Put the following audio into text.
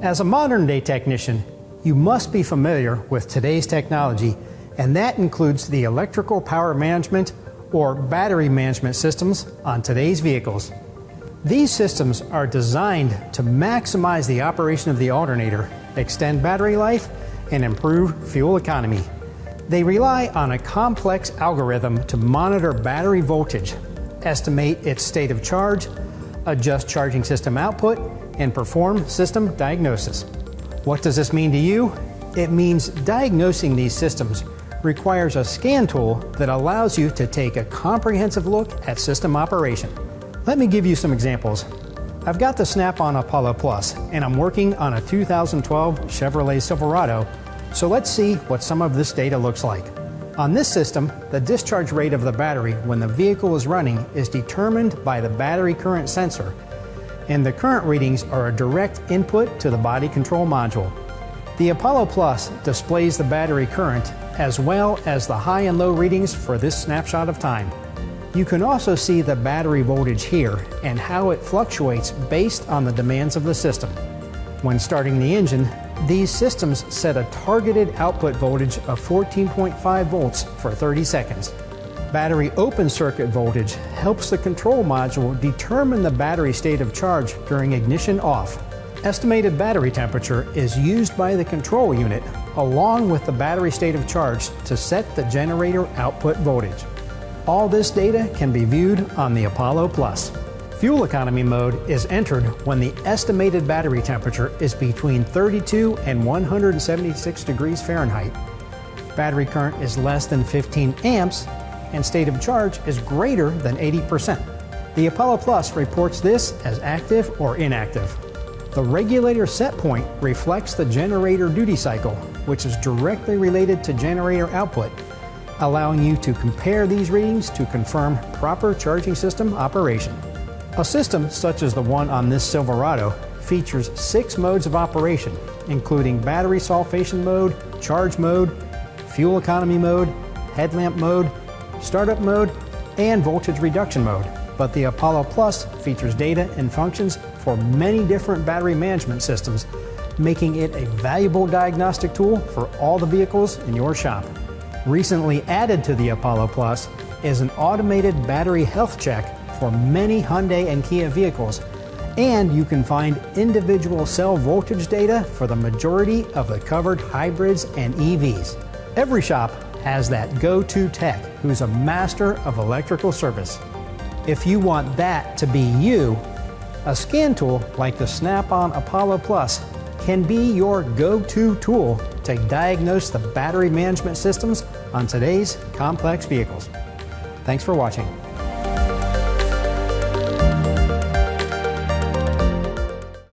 As a modern-day technician, you must be familiar with today's technology, and that includes the electrical power management or battery management systems on today's vehicles. These systems are designed to maximize the operation of the alternator, extend battery life, and improve fuel economy. They rely on a complex algorithm to monitor battery voltage, estimate its state of charge, adjust charging system output, and perform system diagnosis. What does this mean to you? It means diagnosing these systems requires a scan tool that allows you to take a comprehensive look at system operation. Let me give you some examples. I've got the Snap-on Apollo Plus, and I'm working on a 2012 Chevrolet Silverado, so let's see what some of this data looks like. On this system, the discharge rate of the battery when the vehicle is running is determined by the battery current sensor, and the current readings are a direct input to the body control module. The Apollo Plus displays the battery current as well as the high and low readings for this snapshot of time. You can also see the battery voltage here and how it fluctuates based on the demands of the system. When starting the engine, these systems set a targeted output voltage of 14.5 volts for 30 seconds. Battery open circuit voltage helps the control module determine the battery state of charge during ignition off. Estimated battery temperature is used by the control unit along with the battery state of charge to set the generator output voltage. All this data can be viewed on the Apollo Plus. Fuel economy mode is entered when the estimated battery temperature is between 32 and 176 degrees Fahrenheit. Battery current is less than 15 amps and state of charge is greater than 80%. The Apollo Plus reports this as active or inactive. The regulator set point reflects the generator duty cycle, which is directly related to generator output, allowing you to compare these readings to confirm proper charging system operation. A system such as the one on this Silverado features 6 modes of operation, including battery sulfation mode, charge mode, fuel economy mode, headlamp mode, startup mode, and voltage reduction mode. But the Apollo Plus features data and functions for many different battery management systems, making it a valuable diagnostic tool for all the vehicles in your shop. Recently added to the Apollo Plus is an automated battery health check for many Hyundai and Kia vehicles, and you can find individual cell voltage data for the majority of the covered hybrids and EVs. Every shop has that go-to tech who's a master of electrical service. If you want that to be you, a scan tool like the Snap-on Apollo Plus can be your go-to tool to diagnose the battery management systems on today's complex vehicles. Thanks for watching.